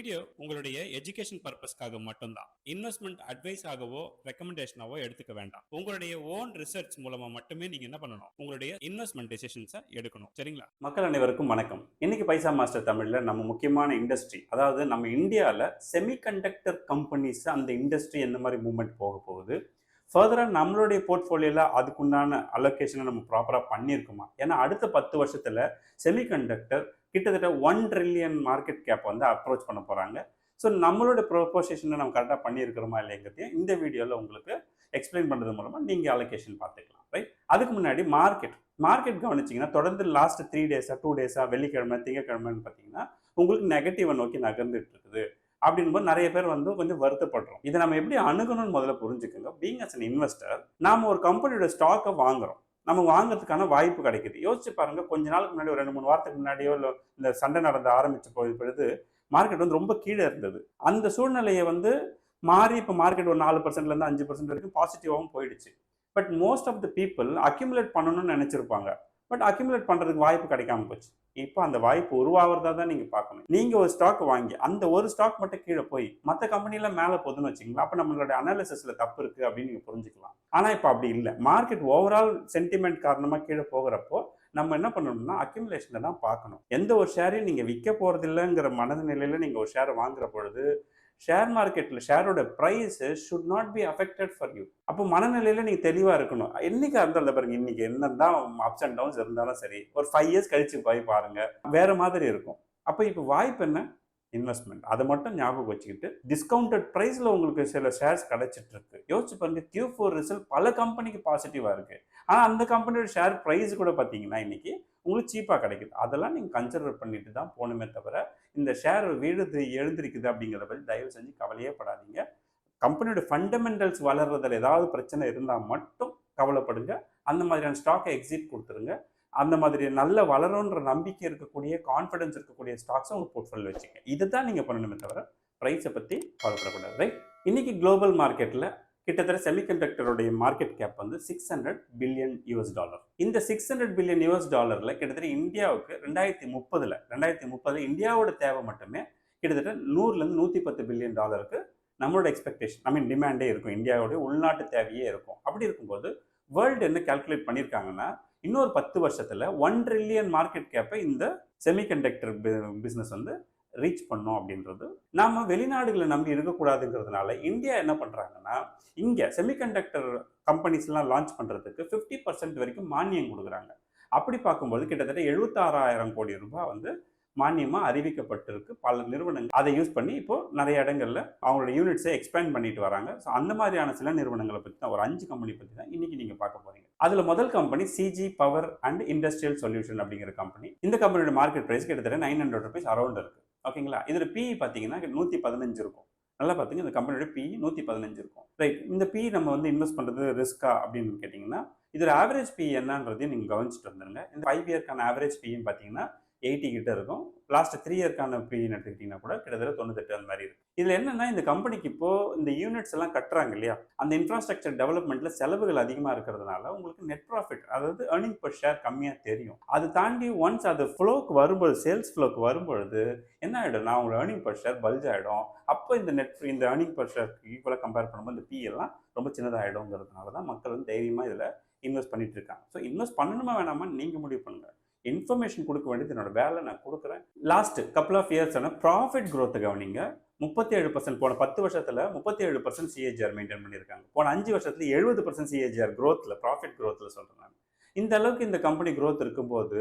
Video உங்களுடைய education பர்பஸ்க்காக மட்டும்தான். இன்வெஸ்ட்மெண்ட் அட்வைஸ் ஆகவோ ரெக்கமெண்டேஷனாவோ எடுத்துக்க வேண்டாம். உங்களுடைய ஓன் ரிசர்ச் மூலமா மட்டுமே நீங்க என்ன பண்ணணும், உங்களுடைய இன்வெஸ்ட்மெண்ட் டெசிஷன்ஸை எடுக்கணும். சரிங்களா? மக்கள் அனைவருக்கும் வணக்கம். இன்னைக்கு பைசா மாஸ்டர் தமிழ்ல நம்ம முக்கியமான இண்டஸ்ட்ரி, அதாவது நம்ம இந்தியாவில் செமிகண்டக்டர் கம்பெனிஸ், அந்த இண்டஸ்ட்ரி எந்த மாதிரி மூவ்மெண்ட் போக போகுது, ஃபர்தராக நம்மளுடைய போர்ட்ஃபோலியோவில் அதுக்குண்டான அலோகேஷனை நம்ம ப்ராப்பராக பண்ணியிருக்குமா? ஏன்னா அடுத்த 10 வருஷத்தில் செமிகண்டக்டர் கிட்டத்தட்ட 1 ட்ரில்லியன் மார்க்கெட் கேப் வந்து அப்ரோச் பண்ண போகிறாங்க. ஸோ நம்மளோட ப்ரொபோசிஷனை நம்ம கரெக்டாக பண்ணியிருக்கிறோமா இல்லைங்கிறதையும் இந்த வீடியோவில் உங்களுக்கு எக்ஸ்பிளைன் பண்ணுறது மூலமாக நீங்கள் அலோகேஷன் பார்த்துக்கலாம். ரைட்? அதுக்கு முன்னாடி மார்க்கெட் கவனிச்சிங்கன்னா தொடர்ந்து லாஸ்ட் 3 டேஸாக 2 டேஸாக வெள்ளிக்கிழமை திங்கக்கிழமைன்னு பார்த்தீங்கன்னா உங்களுக்கு நெகட்டிவை நோக்கி நகர்ந்துட்டு இருக்குது. அப்படின்போது நிறைய பேர் வந்து கொஞ்சம் வருத்தப்படுறோம். இதை நம்ம எப்படி அணுகணும்னு முதல்ல புரிஞ்சுக்கோங்க. பீயிங் அஸ் அன் இன்வெஸ்டர், நாம் ஒரு கம்பெனியோட ஸ்டாக்கை வாங்குறோம். நம்ம வாங்கிறதுக்கான வாய்ப்பு கிடைக்குது. யோசிச்சு பாருங்க, கொஞ்ச நாளுக்கு முன்னாடி ஒரு 2-3 வாரத்துக்கு முன்னாடியோ இல்லை இந்த சண்டை நடந்து ஆரம்பிச்ச பொழுது மார்க்கெட் வந்து ரொம்ப கீழே இருந்தது. அந்த சூழ்நிலையை வந்து மாறி இப்போ மார்க்கெட் ஒரு 4%லேருந்து 5% வரைக்கும் பாசிட்டிவாகவும் போயிடுச்சு. But most of the people accumulate பண்ணணும்னு நினைச்சிருப்பாங்க. பட் அக்யூமுலேட் பண்ணுறதுக்கு வாய்ப்பு கிடைக்காம போச்சு. இப்போ அந்த வாய்ப்பு உருவாகிறதா தான் நீங்கள் பார்க்கணும். நீங்கள் ஒரு ஸ்டாக் வாங்கி அந்த ஒரு ஸ்டாக் மட்டும் கீழே போய் மற்ற கம்பெனிலாம் மேலே போதுன்னு வச்சிங்களா, அப்போ நம்மளுடைய அனாலிசிஸில் தப்பு இருக்குது அப்படின்னு நீங்கள் புரிஞ்சுக்கலாம். ஆனால் இப்போ அப்படி இல்லை. மார்க்கெட் ஓவரால் சென்டிமெண்ட் காரணமாக கீழே போகிறப்போ நம்ம என்ன பண்ணணும்னா அக்யூமுலேஷனை தான் பார்க்கணும். எந்த ஒரு ஷேரையும் நீங்கள் விற்க போகிறதில்லைங்கிற மனநிலையில் நீங்கள் ஒரு ஷேரை வாங்குற பொழுது ஷேர் மார்க்கெட்டில் ஷேரோட price should not be affected for you. அப்போ மனநிலையில் நீங்கள் தெளிவாக இருக்கணும். என்னைக்கு இருந்தாலும் பாருங்க, இன்னைக்கு என்னதான் அப்ஸ் அண்ட் டவுன்ஸ் இருந்தாலும் சரி, ஒரு 5 இயர்ஸ் கழிச்சு போய் பாருங்க, வேற மாதிரி இருக்கும். அப்போ இப்போ வாய்ப்பு என்ன? இன்வெஸ்ட்மெண்ட். அதை மட்டும் ஞாபகம் வச்சுக்கிட்டு டிஸ்கவுண்டட் ப்ரைஸில் உங்களுக்கு சில ஷேர்ஸ் கிடைச்சிட்டு இருக்கு. யோசிச்சு பாருங்க, Q4 ரிசல்ட் பல கம்பெனிக்கு பாசிட்டிவாக இருக்கு. ஆனால் அந்த கம்பெனியோட ஷேர் ப்ரைஸ் கூட பார்த்தீங்கன்னா இன்னைக்கு உங்களுக்கு சீப்பாக கிடைக்குது. அதெல்லாம் நீங்கள் கன்சிடர் பண்ணிட்டு தான் போகணுமே தவிர இந்த ஷேர் எழுந்திருக்குது அப்படிங்கிறத பற்றி தயவு செஞ்சு கவலையே படாதீங்க. கம்பெனியோட ஃபண்டமெண்டல்ஸ் வளர்றதில் ஏதாவது பிரச்சனை இருந்தால் மட்டும் கவலைப்படுங்க. அந்த மாதிரியான ஸ்டாக்கை எக்ஸிட் கொடுத்துருங்க. அந்த மாதிரி நல்ல வளரும்ன்ற நம்பிக்கை இருக்கக்கூடிய, கான்ஃபிடன்ஸ் இருக்கக்கூடிய ஸ்டாக்ஸை உங்கள் போர்ட்ஃபோலியோ வச்சுக்க. இதை தான் நீங்கள் பண்ணணுமே தவிர ப்ரைஸை பற்றி கவலைப்படக்கூடாது. ரைட்? இன்னைக்கு குளோபல் மார்க்கெட்டில் கிட்டத்தட்ட செமிகண்டக்டருடைய மார்க்கெட் கேப் வந்து $600 பில்லியன். இந்த $600 பில்லியன் கிட்டத்தட்ட இந்தியாவுக்கு 2030 இந்தியாவோட தேவை மட்டுமே கிட்டத்தட்ட 100லேருந்து 110 பில்லியன் டாலருக்கு நம்மளோட எக்ஸ்பெக்டேஷன், டிமாண்டே இருக்கும். இந்தியாவுடைய உள்நாட்டு தேவையே இருக்கும். அப்படி இருக்கும்போது வேர்ல்டு என்ன கால்குலேட் பண்ணியிருக்காங்கன்னா, இன்னொரு 10 வருஷத்துல 1 ட்ரில்லியன் மார்க்கெட் கேப்பை இந்த செமிகண்டக்டர் பிஸ்னஸ் வந்து ரீச் பண்ணோம். அப்படின்றது நாம வெளிநாடுகளை நம்பி இருக்கக்கூடாதுங்கிறதுனால இந்தியா என்ன பண்றாங்கன்னா, இங்க செமிகண்டக்டர் கம்பெனிஸ்லாம் லான்ச் பண்றதுக்கு 50% வரைக்கும் மானியம் கொடுக்குறாங்க. அப்படி பார்க்கும்போது கிட்டத்தட்ட 76,000 கோடி ரூபாய் வந்து மானியமா அறிவிக்கப்பட்டிருக்கு. பல நிறுவனங்கள் அதை யூஸ் பண்ணி இப்போ நிறைய இடங்கள்ல அவங்களோட யூனிட்ஸை எக்ஸ்பேண்ட் பண்ணிட்டு வராங்க. ஸோ அந்த மாதிரியான சில நிறுவனங்களை பற்றி தான், ஒரு 5 கம்பெனி பற்றி தான் இன்னைக்கு நீங்க பார்க்க போறீங்க. அதுல முதல் company CG power and industrial solution அப்படிங்கிற கம்பெனி. இந்த கம்பெனியோட மார்க்கெட் பிரைஸ் கிட்டத்தட்ட ₹900 அரௌண்ட் இருக்கு. ஓகேங்களா? இதுல PE பார்த்தீங்கன்னா 115 இருக்கும். நல்லா பார்த்துங்க, இந்த கம்பெனியோட PE 115 இருக்கும். ரைட்? இந்த PE நம்ம வந்து இன்வெஸ்ட் பண்றது ரிஸ்கா அப்படின்னு கேட்டிங்கன்னா, இதோட ஆவரேஜ் PE என்னன்றதையும் நீங்கள் கவனிச்சுட்டு வந்துருங்க. இந்த 5 இயர்க்கான ஆவரேஜ் PEன்னு பார்த்தீங்கன்னா 80 கிட்ட இருக்கும். லாஸ்ட் 3 இயர்க்கான PEன்னு எடுத்துக்கிட்டிங்கன்னா கூட கிட்டத்தட்ட 98 அந்த மாதிரி இருக்கு. இதில் என்னன்னா, இந்த கம்பெனிக்கு இப்போ இந்த யூனிட்ஸ் எல்லாம் கட்டுறாங்க இல்லையா, அந்த இன்ஃப்ராஸ்ட்ரக்சர் டெவலப்மெண்ட்ல செலவுகள் அதிகமாக இருக்கிறதுனால உங்களுக்கு நெட் ப்ராஃபிட், அதாவது ஏர்னிங் பர் ஷேர் கம்மியாக தெரியும். அது தாண்டி ஒன்ஸ் அது ஃப்ளோக்கு வரும்போது, சேல்ஸ் ஃப்ளோக்கு வரும்பொழுது என்ன ஆகிடும், நான் உங்களோட ஏர்னிங் பர் ஷேர் பல்ஜ் ஆகிடும். அப்போ இந்த ஏர்னிங் பர் ஷேர் ஈக்குவலாக கம்பேர் பண்ணும்போது இந்த PE எல்லாம் ரொம்ப சின்னதாகிடும்ங்கிறதுனால தான் மக்கள் வந்து தைரியமாக இதில் இன்வெஸ்ட் பண்ணிட்டு இருக்காங்க. ஸோ இன்வெஸ்ட் பண்ணணுமா வேணாமா நீங்கள் முடிவு பண்ணுங்க. இன்ஃபர்மேஷன் கொடுக்க வேண்டியது என்னோட வேலை, நான் கொடுக்குறேன். லாஸ்ட் கப்புள் ஆஃப் இயர்ஸான ப்ராஃபிட் க்ரோத்தை கவனிங்க. 37%, போன 10 வருஷத்தில் 37% CAGR மெயின்டைன் பண்ணியிருக்காங்க. போன 5 வருஷத்துல 70% CAGR க்ரோத்தில், ப்ராஃபிட் க்ரோத்தில் சொல்கிறேன் நான். இந்த அளவுக்கு இந்த கம்பெனி க்ரோத் இருக்கும்போது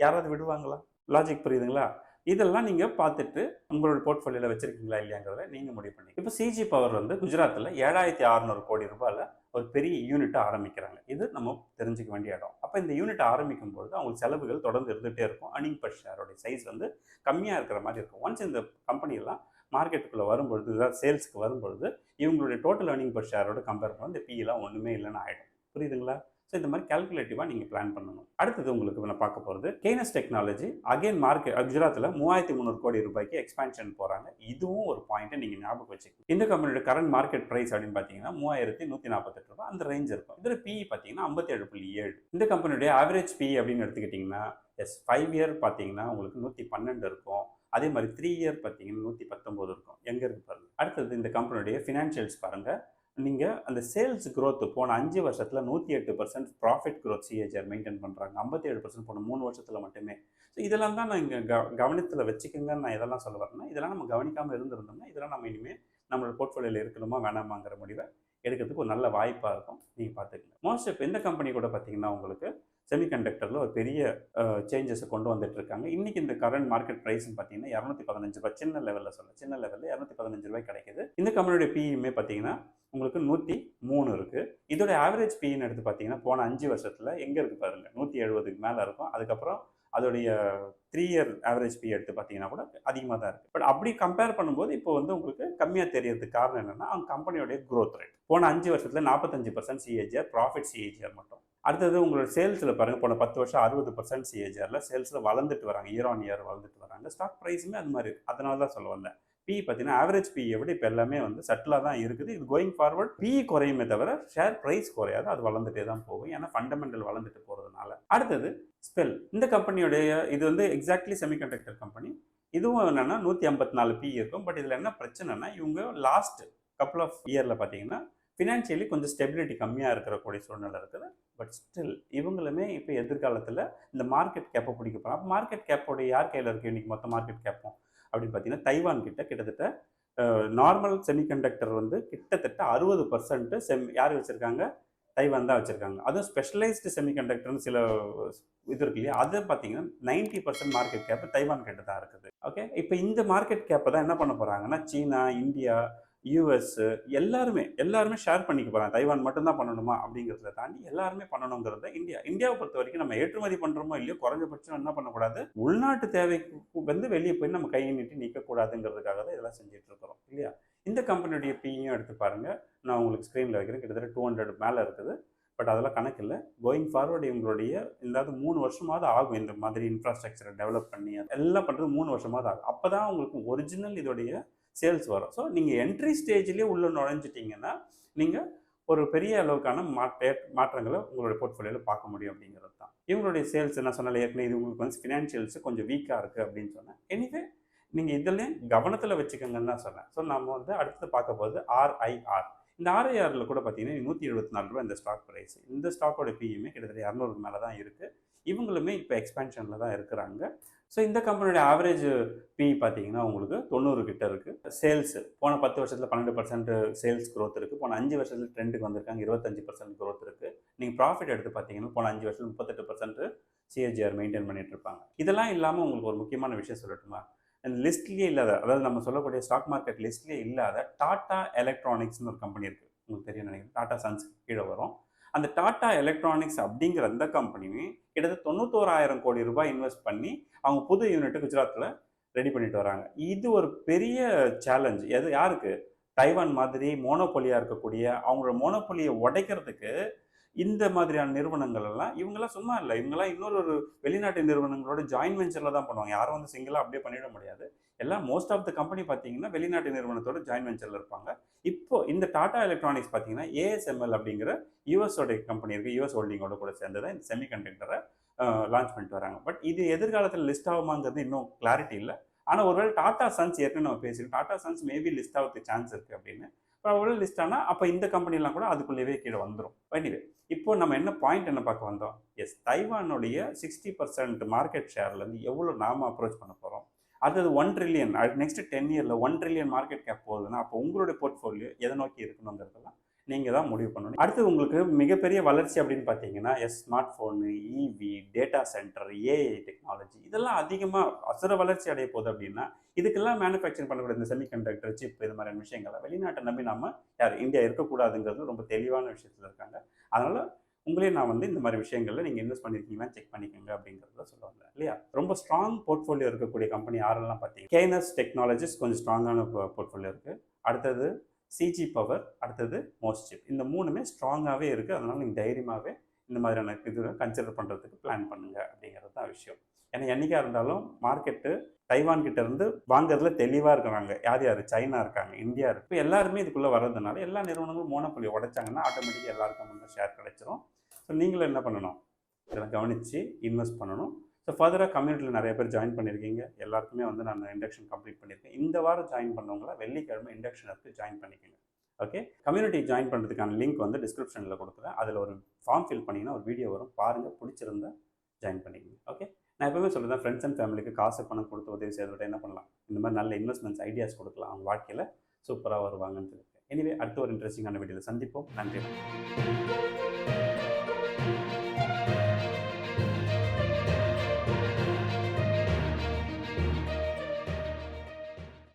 யாராவது விடுவாங்களா? லாஜிக் புரியுதுங்களா? இதெல்லாம் நீங்கள் பார்த்துட்டு உங்களோட போர்ட்ஃபோலியோவில் வச்சிருக்கீங்களா இல்லையாங்கிறத நீங்கள் முடிவு பண்ணி. இப்போ சிஜி பவர் வந்து குஜராத்தில் 7,600 கோடி ரூபாயில் ஒரு பெரிய யூனிட்டை ஆரம்பிக்கிறாங்க. இது நம்ம தெரிஞ்சுக்க வேண்டிய இடம். அப்போ இந்த யூனிட் ஆரம்பிக்கும் பொழுது அவங்களுக்கு செலவுகள் தொடர்ந்து இருந்துகிட்டே இருக்கும். ஏர்னிங் பர் ஷேரோட சைஸ் வந்து கம்மியாக இருக்கிற மாதிரி இருக்கும். ஒன்ஸ் இந்த கம்பெனியெல்லாம் மார்க்கெட்டுக்குள்ளே வரும்பொழுது, இதாவது சேல்ஸுக்கு வரும்பொழுது இவங்களுடைய டோட்டல் ஏர்னிங் பர் ஷேரோட கம்பேர் பண்ண இந்த PEலாம் ஒன்றுமே இல்லைன்னு ஆகிடும். புரியுதுங்களா? ஸோ இந்த மாதிரி கால்குலேட்டிவாக நீங்கள் பிளான் பண்ணணும். அடுத்தது உங்களுக்கு நான் பார்க்க போகிறது Kaynes Technology. அகைன் மார்க்கெட் குஜராத்தில் 3,300 கோடி ரூபாய்க்கு எக்ஸ்பேன்ஷன் போகிறாங்க. இதுவும் ஒரு பாயிண்ட்டை நீங்கள் ஞாபகம் வச்சுக்கணும். இந்த கம்பெனியோட கரண்ட் மார்க்கெட் ப்ரைஸ் அப்படின்னு பார்த்தீங்கன்னா 3,148 ரூபாய் அந்த ரேஞ்ச் இருக்கும். இதில் PE பார்த்தீங்கன்னா 57.7. இந்த கம்பெனியுடைய ஆவரேஜ் PE அப்படின்னு எடுத்துக்கிட்டிங்கன்னா 5 இயர் பார்த்தீங்கன்னா உங்களுக்கு 112 இருக்கும். அதே மாதிரி 3 இயர் பார்த்தீங்கன்னா 119 இருக்கும். எங்கே இருக்கு பாருங்க. அடுத்தது இந்த கம்பெனியுடைய ஃபினான்ஷியல்ஸ் பாருங்க. நீங்கள் அந்த சேல்ஸ் growth போன 5 வருஷத்தில் 108% ப்ராஃபிட் growth சிஏஜிஆர் மெயின்டைன் பண்ணுறாங்க. 57% போன 3 வருஷத்தில் மட்டுமே. ஸோ இதெல்லாம் தான் நான் இங்கே கவனத்தில் வச்சுக்கோங்கன்னு நான் இதெல்லாம் சொல்ல வரேன்னா, இதெல்லாம் நம்ம கவனிக்காமல் இருந்திருந்தோம்னா இதெல்லாம் நம்ம இனிமேல் நம்மளோட போர்ட்ஃபோலியோவில் இருக்கணுமா வேணாமாங்கிற முடிவை எடுக்கிறதுக்கு ஒரு நல்ல வாய்ப்பாக இருக்கும். நீங்கள் பார்த்துக்கங்க. மோஸ்ட் இப்போ இந்த கம்பெனி கூட பார்த்தீங்கன்னா உங்களுக்கு செமிகண்டக்டரில் ஒரு பெரிய சேஞ்சஸை கொண்டு வந்துட்டு இருக்காங்க. இன்றைக்கி இந்த கரண்ட் மார்க்கெட் ப்ரைஸ்ன்னு பார்த்தீங்கன்னா $215 சின்ன லெவலில் சின்ன லெவலில் $215 கிடைக்குது. இந்த கம்பெனியோட பிஇமே பார்த்தீங்கன்னா உங்களுக்கு 103 இருக்குது. இதோட ஆவரேஜ் பிஇன்னு எடுத்து பார்த்தீங்கன்னா போன 5 வருஷத்தில் எங்கே இருக்குது பாருங்கள், 170க்கு மேலே இருக்கும். அதுக்கப்புறம் அதோடைய 3 இயர் ஆவரேஜ் பி எடுத்து பார்த்தீங்கன்னா கூட அதிகமாக தான் இருக்குது. பட் அப்படி கம்பேர் பண்ணும்போது இப்போ வந்து உங்களுக்கு கம்மியாக தெரியறதுக்கு காரணம் என்னென்னா அவங்க கம்பெனியோடைய growth ரேட் போன 5 வருஷத்தில் 45% சிஏஜிஆர், ப்ராஃபிட் சிஏஜிஆர் மட்டும். அடுத்தது உங்களோட சேல்ஸில் பாருங்கள், போன 10 வருஷம் 60% சிஏஜிஆரில் சேல்ஸில் வளர்ந்துட்டு வராங்க. இயர் ஆன் இயர் வளர்ந்துட்டு வராங்க. ஸ்டாக் ப்ரைஸுமே அது மாதிரி. அதனால தான் சொல்ல வந்தேன். பி பார்த்தீங்கன்னா ஆவரேஜ் பியை விட இப்போ எல்லாமே வந்து செட்டிலாக தான் இருக்குது. இது கோயிங் ஃபார்வர்ட் பி குறையுமே தவிர ஷேர் ப்ரைஸ் குறையாது. அது வளர்ந்துட்டே தான் போகும். ஏன்னா ஃபண்டமெண்டல் வளர்ந்துட்டு போகிறதுனால. அடுத்தது ஸ்பெல். இந்த கம்பெனியோடைய இது வந்து எக்ஸாக்ட்லி செமிகண்டக்டர் கம்பெனி. இதுவும் என்னென்னா 154 பி இருக்கும். பட் இதில் என்ன பிரச்சனைனா இவங்க லாஸ்ட் கப்புள் ஆஃப் இயரில் பார்த்தீங்கன்னா ஃபினான்ஷியலி கொஞ்சம் ஸ்டெபிலிட்டி கம்மியாக இருக்கக்கூடிய சூழ்நிலை இருக்குது. பட் ஸ்டில் இவங்களுமே இப்போ எதிர்காலத்தில் இந்த மார்க்கெட் கேப்பை பிடிக்க போகிறாங்க. அப்போ மார்க்கெட் கேப்போடைய யார் கையில் இருக்குது இன்றைக்கி மொத்த மார்க்கெட் கேப்பும் அப்படின்னு பார்த்தீங்கன்னா தைவான் கிட்டத்தட்ட நார்மல் செமிகண்டக்டர் வந்து கிட்டத்தட்ட 60% யார் வச்சுருக்காங்க, தைவான் தான் வச்சுருக்காங்க. அதுவும் ஸ்பெஷலைஸ்டு செமிகண்டக்டர்னு சில இது இருக்கு இல்லையா, அதை பார்த்தீங்கன்னா 90% மார்க்கெட் கேப்பு தைவான் கிட்ட தான் இருக்குது. ஓகே, இப்போ இந்த மார்க்கெட் கேப்பை தான் என்ன பண்ண போகிறாங்கன்னா சீனா, இந்தியா, யூஎஸ் எல்லாருமே ஷேர் பண்ணிக்க போகிறாங்க. தைவான் மட்டும்தான் பண்ணணுமா அப்படிங்கிறத தாண்டி எல்லாருமே பண்ணணுங்கிறத இந்தியாவை பொறுத்த வரைக்கும் நம்ம ஏற்றுமதி பண்ணுறோமோ இல்லையோ குறைஞ்சபட்சம் என்ன பண்ணக்கூடாது, உள்நாட்டு தேவைக்கு வந்து வெளியே போய் நம்ம கையை நீட்டி நிற்கக்கூடாதுங்கிறதுக்காக தான் இதெல்லாம் செஞ்சுட்டு இருக்கிறோம் இல்லையா. இந்த கம்பெனியுடைய பியும் எடுத்து பாருங்கள். நான் உங்களுக்கு ஸ்க்ரீனில் வைக்கிறேன். கிட்டத்தட்ட 200 மேலே இருக்குது. பட் அதெல்லாம் கணக்கு இல்லை. கோயிங் ஃபார்வர்டு இவங்களுடைய இந்த 3 வருஷமாவது ஆகும். இந்த மாதிரி இன்ஃப்ராஸ்ட்ரக்சரை டெவலப் பண்ணி எல்லாம் பண்ணுறது 3 வருஷமாவது ஆகும். அப்போ தான் உங்களுக்கு ஒரிஜினல் இதோடைய சேல்ஸ் வரும். ஸோ நீங்கள் என்ட்ரி ஸ்டேஜ்லேயே உள்ளே நுழைஞ்சிட்டிங்கன்னா நீங்கள் ஒரு பெரிய அளவுக்கான மாற்றங்களை உங்களுடைய போர்ட்ஃபோலியோவில் பார்க்க முடியும் அப்படிங்கிறது தான். இவங்களுடைய சேல்ஸ் என்ன சொன்னாலும் ஏற்கனவே இது உங்களுக்கு வந்து ஃபினான்ஷியல்ஸ் கொஞ்சம் வீக்காக இருக்குது அப்படின்னு சொன்னேன். எனிவே நீங்கள் இதில் கவனத்தில் வச்சுக்கோங்கன்னு தான் சொன்னேன். ஸோ நம்ம வந்து அடுத்து பார்க்க போகிறது RIR. இந்த RIRல கூட பார்த்தீங்கன்னா $174 இந்த ஸ்டாக் ப்ரைஸ். இந்த ஸ்டாக்கோட பிஇமே கிட்டத்தட்ட 200 மேலே தான் இருக்குது. இவங்களுமே இப்போ எக்ஸ்பென்ஷனில் தான் இருக்கிறாங்க. ஸோ இந்த கம்பெனியோட ஆவரேஜ் பி பார்த்தீங்கன்னா உங்களுக்கு 90 கிட்ட இருக்குது. சேல்ஸ் போன 10 வருஷத்தில் 12% சேல்ஸ் க்ரோத் இருக்குது. போன 5 வருஷத்தில் ட்ரெண்டுக்கு வந்திருக்காங்க. 25% க்ரோத் இருக்குது. நீங்கள் ப்ராஃபிட் எடுத்து பார்த்தீங்கன்னா போன 5 வருஷத்தில் 38% சிஏஜிஆர் மெயின்டைன் பண்ணிட்டு இருப்பாங்க. இதெல்லாம் இல்லாமல் உங்களுக்கு ஒரு முக்கியமான விஷயம் சொல்லட்டுமா, இந்த லிஸ்ட்லேயே இல்லாத, அதாவது நம்ம சொல்லக்கூடிய ஸ்டாக் மார்க்கெட் லிஸ்ட்லேயே இல்லாத டாடா எலக்ட்ரானிக்ஸ்னு ஒரு கம்பெனி இருக்குது. உங்களுக்கு தெரியும் நினைக்கிறேன். டாடா சன்ஸ் கீழே வரும். அந்த டாடா எலக்ட்ரானிக்ஸ் அப்படிங்கிற அந்த கம்பெனியுமே கிட்டத்தட்ட 91,000 கோடி ரூபாய் இன்வெஸ்ட் பண்ணி அவங்க புது யூனிட்டு குஜராத்தில் ரெடி பண்ணிட்டு வராங்க. இது ஒரு பெரிய சேலஞ்ச். யாருக்கு, தைவான் மாதிரி மோனோபொலியாக இருக்கக்கூடிய அவங்களோட மோனோபொலியை உடைக்கிறதுக்கு இந்த மாதிரியான நிறுவனங்கள் எல்லாம் இவங்கெல்லாம் சும்மா இல்லை. இவங்கெல்லாம் இன்னொரு வெளிநாட்டு நிறுவனங்களோட ஜாயின்ட் வெஞ்சரில் தான் பண்ணுவாங்க. யாரும் வந்து சிங்கிளாக அப்படியே பண்ணிட முடியாது. எல்லாம் மோஸ்ட் ஆஃப் த கம்பெனி பார்த்தீங்கன்னா வெளிநாட்டு நிறுவனத்தோட ஜாயின்ட் வெஞ்சரில் இருப்பாங்க. இப்போ இந்த டாடா எலக்ட்ரானிக்ஸ் பார்த்தீங்கன்னா ASML அப்படிங்கிற யூஎஸோட கம்பெனி இருக்குது. யூஎஸ் ஹோல்டிங்கோட கூட சேர்ந்து தான் இந்த செமிகண்டக்டரை லான்ச் பண்ணிட்டு வராங்க. பட் இது எதிர்காலத்தில் லிஸ்ட் ஆகுமாங்கிறது இன்னும் கிளாரிட்டி இல்லை. ஆனால் ஒருவேளை டாடா சன்ஸ் ஏற்கனவே நம்ம பேசியிருக்கோம். டாடா சன்ஸ் மேபி லிஸ்ட் ஆகிறதுக்கு சான்ஸ் இருக்குது அப்படின்னு. இப்போ அவ்வளோ லிஸ்ட் ஆனால் அப்போ இந்த கம்பெனிலாம் கூட அதுக்குள்ளேயே கீழே வந்துடும். எனிவே இப்போ நம்ம என்ன பாயிண்ட் என்ன பார்க்க வந்தோம், எஸ் தைவானுடைய 60% மார்க்கெட் ஷேர்லேருந்து எவ்வளோ நாம அப்ரோச் பண்ண போகிறோம். அது 1 ட்ரில்லியன் நெக்ஸ்ட் 10 இயரில் 1 ட்ரில்லியன் மார்க்கெட் கேப் போகுதுன்னா அப்போ உங்களுடைய போர்ட்ஃபோலியோ எதை நோக்கி இருக்கணுங்கிறதெல்லாம் நீங்கள் தான் முடிவு பண்ணணும். அடுத்து உங்களுக்கு மிகப்பெரிய வளர்ச்சி அப்படின்னு பார்த்தீங்கன்னா smart phone, EV, data centre, AI technology இதெல்லாம் அதிகமாக அசுர வளர்ச்சி அடைய போகுது. அப்படின்னா இதுக்கெல்லாம் மேனுஃபேக்சரிங் பண்ணக்கூடிய இந்த செமிகண்டக்டர், சிப் இது மாதிரியான விஷயங்களை வெளிநாட்டை நம்பி நம்ம இந்தியா இருக்கக்கூடாதுங்கிறது ரொம்ப தெளிவான விஷயத்தில் இருக்காங்க. அதனால் உங்களே நான் வந்து இந்த மாதிரி விஷயங்களில் நீங்கள் இன்வெஸ்ட் பண்ணியிருக்கீங்கன்னா செக் பண்ணிக்கோங்க அப்படிங்கிறத சொல்லுவாங்க இல்லையா. ரொம்ப ஸ்ட்ராங் போர்ட்ஃபோலியோ இருக்கக்கூடிய கம்பெனி யாரெல்லாம் பார்த்தீங்கன்னா Kaynes Technologies கொஞ்சம் ஸ்ட்ராங்கான போர்ட்ஃபோலியோ இருக்குது. அடுத்தது CG பவர், அடுத்தது மோஸ்ட். இந்த மூணுமே ஸ்ட்ராங்காகவே இருக்குது. அதனால் நீங்கள் தைரியமாகவே இந்த மாதிரியான இது கன்சிடர் பண்ணுறதுக்கு பிளான் பண்ணுங்கள் அப்படிங்கிறது தான் விஷயம். ஏன்னா என்றைக்காக இருந்தாலும் மார்க்கெட்டு தைவான் கிட்ட இருந்து வாங்குறதுல தெளிவாக இருக்கிறாங்க. யார் சைனா இருக்காங்க, இந்தியா இருக்குது. இப்போ எல்லாருமே இதுக்குள்ளே வர்றதுனால எல்லா நிறுவனங்களும் மோனோபொலியை உடைச்சாங்கன்னா ஆட்டோமேட்டிக்காக எல்லாருக்கும் வந்து ஷேர் கிடைச்சிரும். ஸோ நீங்களும் என்ன பண்ணணும், இதெல்லாம் கவனித்து இன்வெஸ்ட் பண்ணணும். ஸோ ஃபர்தராக கம்யூனிட்டியில் நிறைய பேர் ஜாயின் பண்ணியிருக்கீங்க. எல்லாருக்குமே வந்து நான் இண்டக்ஷன் கம்ப்ளீட் பண்ணியிருக்கேன். இந்த வாரம் ஜாயின் பண்ணவங்கள வெள்ளிக்கிழமை இண்டக்ஷன் எடுத்து ஜாயின் பண்ணிக்கோங்க. ஓகே, கம்யூனிட்டி ஜாயின் பண்ணுறதுக்கான லிங்க் வந்து டிஸ்கிரிப்ஷனில் கொடுக்குறேன். அதில் ஒரு ஃபார்ம் ஃபில் பண்ணிங்கன்னா ஒரு வீடியோ வரும், பாருங்கள், பிடிச்சிருந்தா ஜாயின் பண்ணிக்கோங்க. ஓகே, நான் எப்பவுமே சொல்லுறேன், ஃப்ரெண்ட்ஸ் அண்ட் ஃபேமிலிக்கு காசு பணம் கொடுத்து உதவி செய்யறத விட என்ன பண்ணலாம், இந்த மாதிரி நல்ல இன்வெஸ்ட்மெண்ட்ஸ் ஐடியாஸ் கொடுக்கலாம், அவங்க வாழ்க்கையில் சூப்பராக வருவாங்கன்னு சொல்லியிருக்கேன். எனிவே, அடுத்த ஒரு இன்ட்ரெஸ்டிங்கான வீடியோவில் சந்திப்போம். நன்றி.